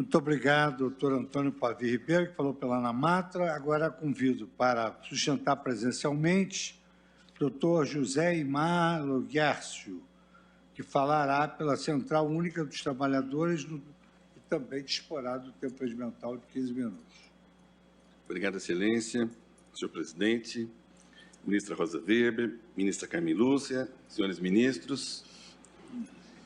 Muito obrigado, doutor Antônio Pavio Ribeiro, que falou pela Anamatra. Agora convido para sustentar presencialmente o doutor José Imar Loguércio, que falará pela Central Única dos Trabalhadores e também disporá do tempo regimental de 15 minutos. Obrigado, Excelência, senhor presidente, ministra Rosa Weber, ministra Carmen Lúcia, senhores ministros.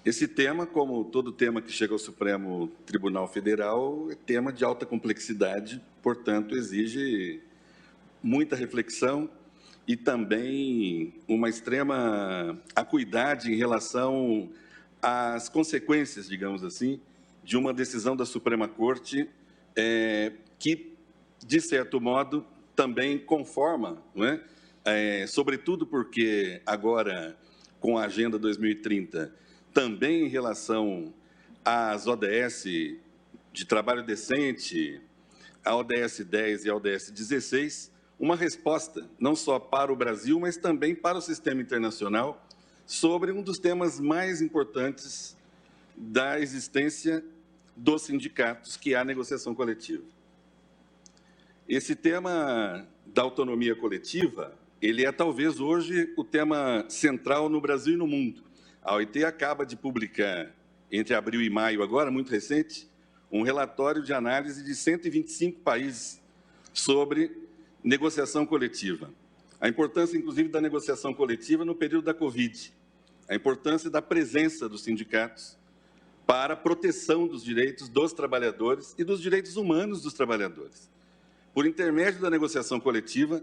Esse tema, como todo tema que chega ao Supremo Tribunal Federal, é tema de alta complexidade, portanto, exige muita reflexão e também uma extrema acuidade em relação às consequências, digamos assim, de uma decisão da Suprema Corte que, de certo modo, também conforma, não é? Sobretudo porque agora, com a Agenda 2030, também em relação às ODS de trabalho decente, a ODS 10 e a ODS 16, uma resposta não só para o Brasil, mas também para o sistema internacional, sobre um dos temas mais importantes da existência dos sindicatos, que é a negociação coletiva. Esse tema da autonomia coletiva, ele é talvez hoje o tema central no Brasil e no mundo. A OIT acaba de publicar, entre abril e maio agora, muito recente, um relatório de análise de 125 países sobre negociação coletiva. A importância, inclusive, da negociação coletiva no período da Covid. A importância da presença dos sindicatos para a proteção dos direitos dos trabalhadores e dos direitos humanos dos trabalhadores. Por intermédio da negociação coletiva,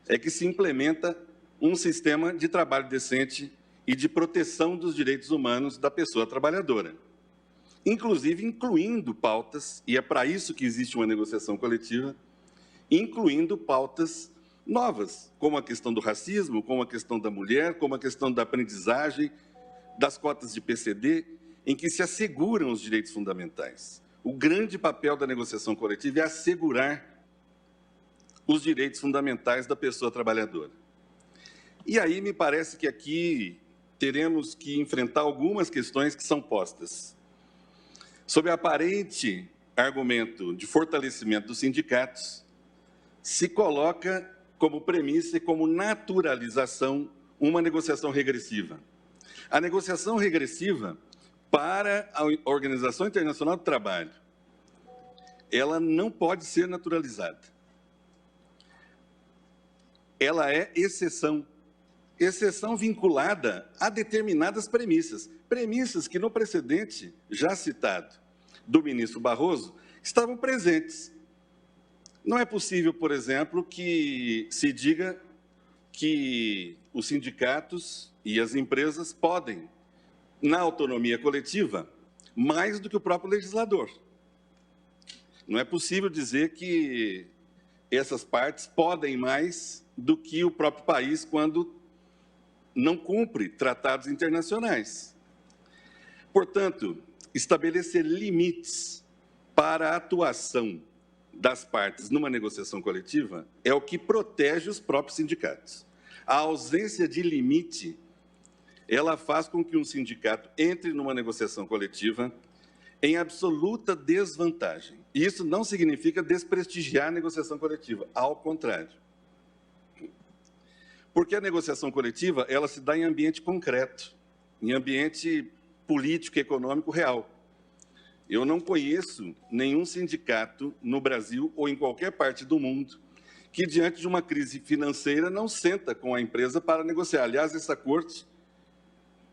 é que se implementa um sistema de trabalho decente e de proteção dos direitos humanos da pessoa trabalhadora, inclusive incluindo pautas, e é para isso que existe uma negociação coletiva, incluindo pautas novas, como a questão do racismo, como a questão da mulher, como a questão da aprendizagem, das cotas de PCD, em que se asseguram os direitos fundamentais. O grande papel da negociação coletiva é assegurar os direitos fundamentais da pessoa trabalhadora. E aí me parece que aqui teremos que enfrentar algumas questões que são postas. Sob o aparente argumento de fortalecimento dos sindicatos, se coloca como premissa e como naturalização uma negociação regressiva. A negociação regressiva para a Organização Internacional do Trabalho, ela não pode ser naturalizada. Ela é exceção vinculada a determinadas premissas, premissas que no precedente já citado do ministro Barroso estavam presentes. Não é possível, por exemplo, que se diga que os sindicatos e as empresas podem, na autonomia coletiva, mais do que o próprio legislador. Não é possível dizer que essas partes podem mais do que o próprio país quando não cumpre tratados internacionais. Portanto, estabelecer limites para a atuação das partes numa negociação coletiva é o que protege os próprios sindicatos. A ausência de limite, ela faz com que um sindicato entre numa negociação coletiva em absoluta desvantagem. E isso não significa desprestigiar a negociação coletiva, ao contrário. Porque a negociação coletiva, ela se dá em ambiente concreto, em ambiente político e econômico real. Eu não conheço nenhum sindicato no Brasil ou em qualquer parte do mundo que, diante de uma crise financeira, não senta com a empresa para negociar. Aliás, essa corte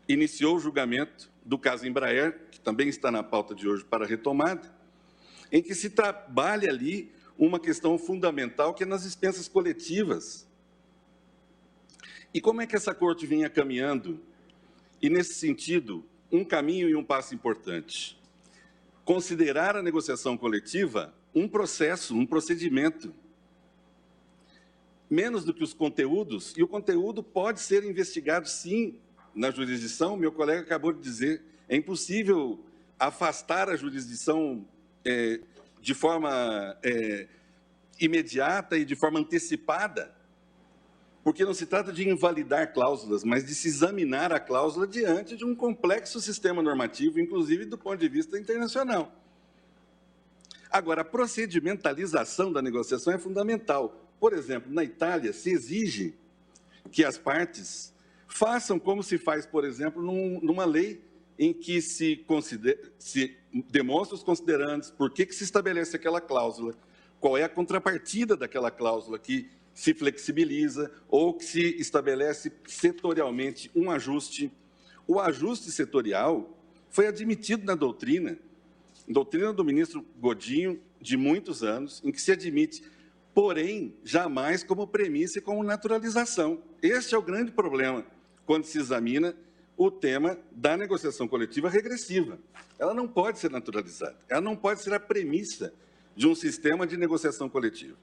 iniciou o julgamento do caso Embraer, que também está na pauta de hoje para retomada, em que se trabalha ali uma questão fundamental, que é nas dispensas coletivas. E como é que essa corte vinha caminhando? E, nesse sentido, um caminho e um passo importante. Considerar a negociação coletiva um processo, um procedimento. Menos do que os conteúdos, e o conteúdo pode ser investigado, sim, na jurisdição. Meu colega acabou de dizer, é impossível afastar a jurisdição de forma imediata e de forma antecipada, porque não se trata de invalidar cláusulas, mas de se examinar a cláusula diante de um complexo sistema normativo, inclusive do ponto de vista internacional. Agora, a procedimentalização da negociação é fundamental. Por exemplo, na Itália, se exige que as partes façam como se faz, por exemplo, numa lei em que se demonstra os considerandos, por que se estabelece aquela cláusula, qual é a contrapartida daquela cláusula que se flexibiliza ou que se estabelece setorialmente um ajuste. O ajuste setorial foi admitido na doutrina do ministro Godinho, de muitos anos, em que se admite, porém, jamais como premissa e como naturalização. Este é o grande problema quando se examina o tema da negociação coletiva regressiva. Ela não pode ser naturalizada, ela não pode ser a premissa de um sistema de negociação coletiva.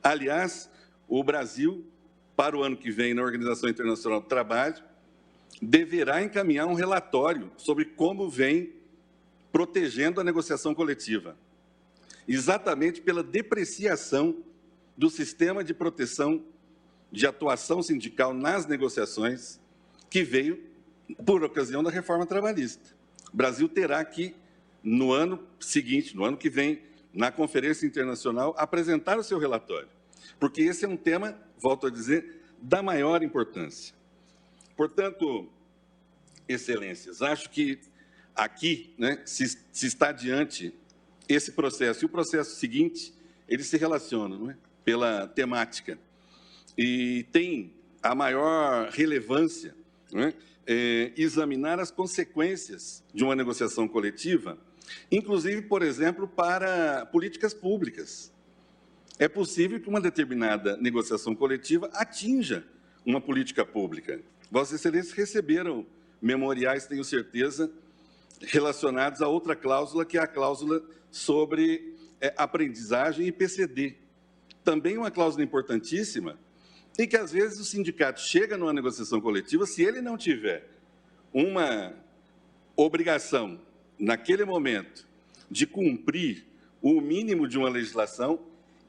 Aliás, o Brasil, para o ano que vem, na Organização Internacional do Trabalho, deverá encaminhar um relatório sobre como vem protegendo a negociação coletiva, exatamente pela depreciação do sistema de proteção de atuação sindical nas negociações que veio por ocasião da reforma trabalhista. O Brasil terá que, no ano seguinte, no ano que vem, na Conferência Internacional, apresentar o seu relatório, porque esse é um tema, volto a dizer, da maior importância. Portanto, excelências, acho que aqui, se está diante esse processo. E o processo seguinte, eles se relacionam, pela temática. E tem a maior relevância, examinar as consequências de uma negociação coletiva, inclusive, por exemplo, para políticas públicas. É possível que uma determinada negociação coletiva atinja uma política pública. Vossas Excelências receberam memoriais, tenho certeza, relacionados a outra cláusula, que é a cláusula sobre aprendizagem e PCD. Também uma cláusula importantíssima, e que, às vezes, o sindicato chega numa negociação coletiva, se ele não tiver uma obrigação, naquele momento, de cumprir o mínimo de uma legislação,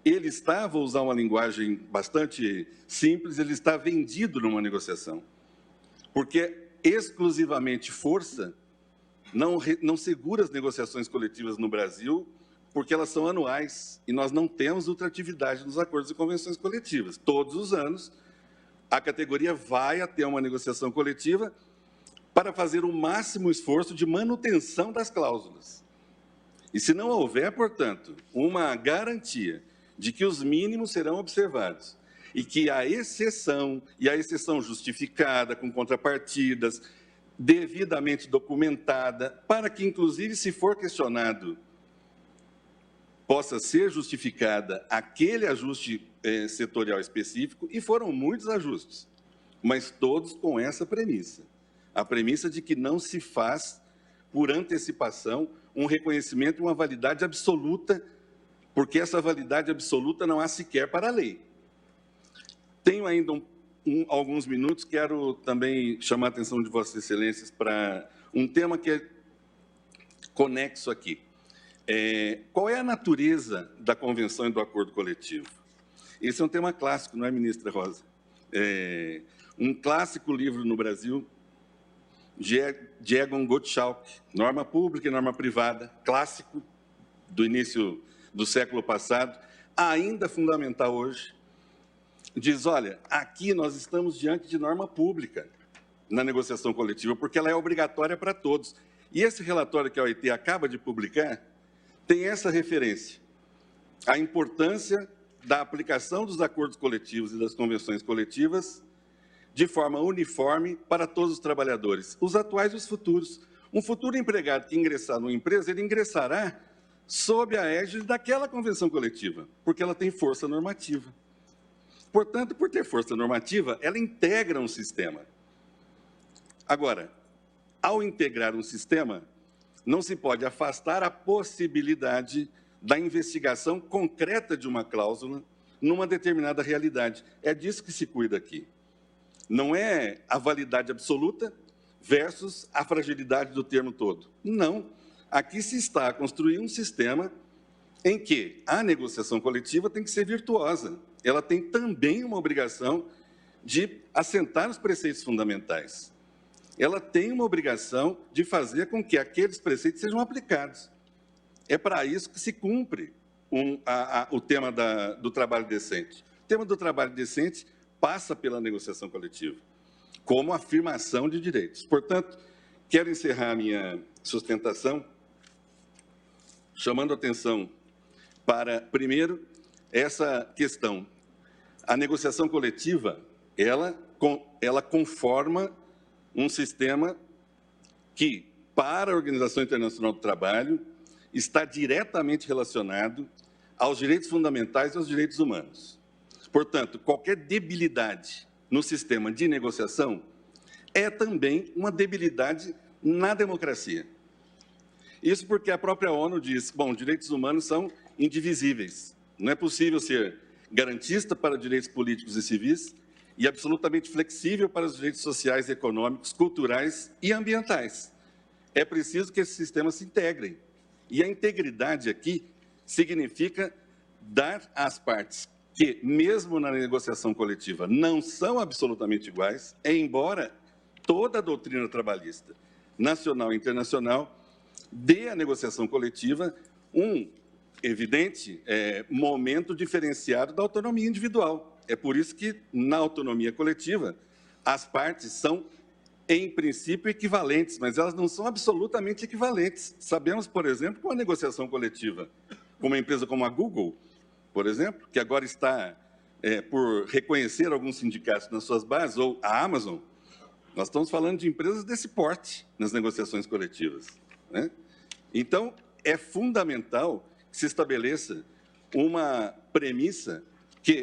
ele está, vou usar uma linguagem bastante simples, ele está vendido numa negociação. Porque exclusivamente força não segura as negociações coletivas no Brasil, porque elas são anuais e nós não temos ultratividade nos acordos e convenções coletivas. Todos os anos, a categoria vai até uma negociação coletiva para fazer o máximo esforço de manutenção das cláusulas. E se não houver, portanto, uma garantia de que os mínimos serão observados e que a exceção, e a exceção justificada, com contrapartidas, devidamente documentada, para que, inclusive, se for questionado, possa ser justificada aquele ajuste setorial específico, e foram muitos ajustes, mas todos com essa premissa, a premissa de que não se faz, por antecipação, um reconhecimento e uma validade absoluta, porque essa validade absoluta não há sequer para a lei. Tenho ainda alguns minutos, quero também chamar a atenção de Vossas Excelências para um tema que é conexo aqui. Qual é a natureza da convenção e do acordo coletivo? Esse é um tema clássico, não é, ministra Rosa? Um clássico livro no Brasil, de Egon Gottschalk, Norma Pública e Norma Privada, clássico do início do século passado, ainda fundamental hoje, diz, olha, aqui nós estamos diante de norma pública na negociação coletiva, porque ela é obrigatória para todos. E esse relatório que a OIT acaba de publicar tem essa referência, a importância da aplicação dos acordos coletivos e das convenções coletivas de forma uniforme para todos os trabalhadores, os atuais e os futuros. Um futuro empregado que ingressar numa empresa, ele ingressará sob a égide daquela convenção coletiva, porque ela tem força normativa. Portanto, por ter força normativa, ela integra um sistema. Agora, ao integrar um sistema, não se pode afastar a possibilidade da investigação concreta de uma cláusula numa determinada realidade. É disso que se cuida aqui. Não é a validade absoluta versus a fragilidade do termo todo. Não. Aqui se está a construir um sistema em que a negociação coletiva tem que ser virtuosa. Ela tem também uma obrigação de assentar os preceitos fundamentais. Ela tem uma obrigação de fazer com que aqueles preceitos sejam aplicados. É para isso que se cumpre o tema do trabalho decente? O tema do trabalho decente passa pela negociação coletiva, como afirmação de direitos. Portanto, quero encerrar a minha sustentação chamando a atenção para, primeiro, essa questão. A negociação coletiva, ela conforma um sistema que, para a Organização Internacional do Trabalho, está diretamente relacionado aos direitos fundamentais e aos direitos humanos. Portanto, qualquer debilidade no sistema de negociação é também uma debilidade na democracia. Isso porque a própria ONU diz, bom, direitos humanos são indivisíveis. Não é possível ser garantista para direitos políticos e civis e absolutamente flexível para os direitos sociais, econômicos, culturais e ambientais. É preciso que esses sistemas se integrem. E a integridade aqui significa dar às partes que, mesmo na negociação coletiva, não são absolutamente iguais, embora toda a doutrina trabalhista, nacional e internacional, dê à negociação coletiva um evidente momento diferenciado da autonomia individual. É por isso que, na autonomia coletiva, as partes são, em princípio, equivalentes, mas elas não são absolutamente equivalentes. Sabemos, por exemplo, que uma negociação coletiva com uma empresa como a Google, por exemplo, que agora está por reconhecer alguns sindicatos nas suas bases, ou a Amazon, nós estamos falando de empresas desse porte nas negociações coletivas, né? Então, é fundamental que se estabeleça uma premissa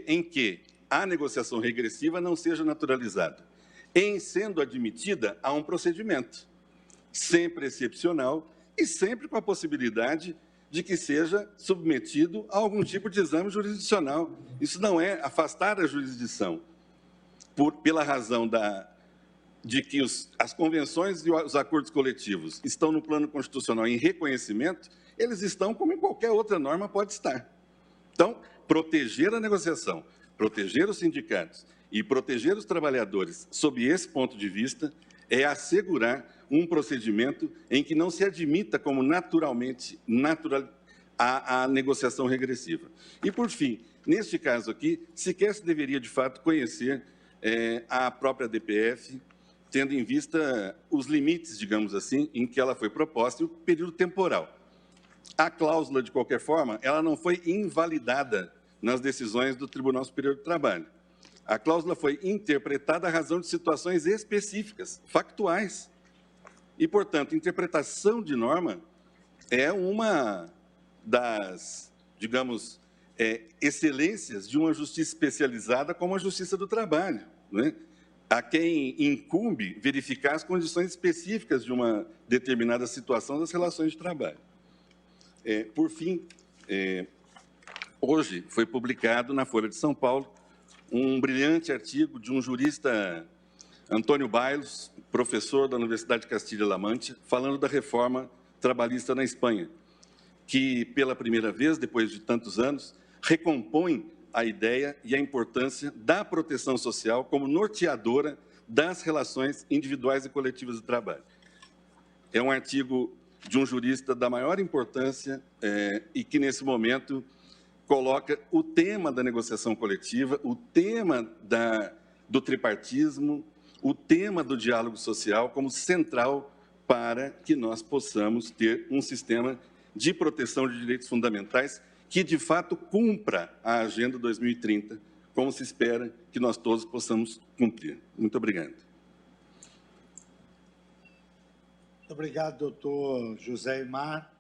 em que a negociação regressiva não seja naturalizada, em sendo admitida a um procedimento, sempre excepcional e sempre com a possibilidade de que seja submetido a algum tipo de exame jurisdicional. Isso não é afastar a jurisdição, pela razão de que as convenções e os acordos coletivos estão no plano constitucional em reconhecimento, eles estão como em qualquer outra norma pode estar. Então, proteger a negociação, proteger os sindicatos e proteger os trabalhadores sob esse ponto de vista é assegurar um procedimento em que não se admita como naturalmente a negociação regressiva. E, por fim, neste caso aqui, sequer se deveria, de fato, conhecer a própria DPF, tendo em vista os limites, digamos assim, em que ela foi proposta e o período temporal. A cláusula, de qualquer forma, ela não foi invalidada nas decisões do Tribunal Superior do Trabalho. A cláusula foi interpretada à razão de situações específicas, factuais. E, portanto, interpretação de norma é uma das, digamos, excelências de uma justiça especializada como a Justiça do Trabalho, né? A quem incumbe verificar as condições específicas de uma determinada situação das relações de trabalho. Por fim, hoje foi publicado na Folha de São Paulo um brilhante artigo de um jurista, Antônio Bailos, professor da Universidade de Castilha-La Mancha, falando da reforma trabalhista na Espanha, que, pela primeira vez, depois de tantos anos, recompõe a ideia e a importância da proteção social como norteadora das relações individuais e coletivas de trabalho. É um artigo de um jurista da maior importância e que, nesse momento, coloca o tema da negociação coletiva, o tema do tripartismo, o tema do diálogo social como central para que nós possamos ter um sistema de proteção de direitos fundamentais que, de fato, cumpra a Agenda 2030, como se espera que nós todos possamos cumprir. Muito obrigado. Muito obrigado, doutor José Aymar.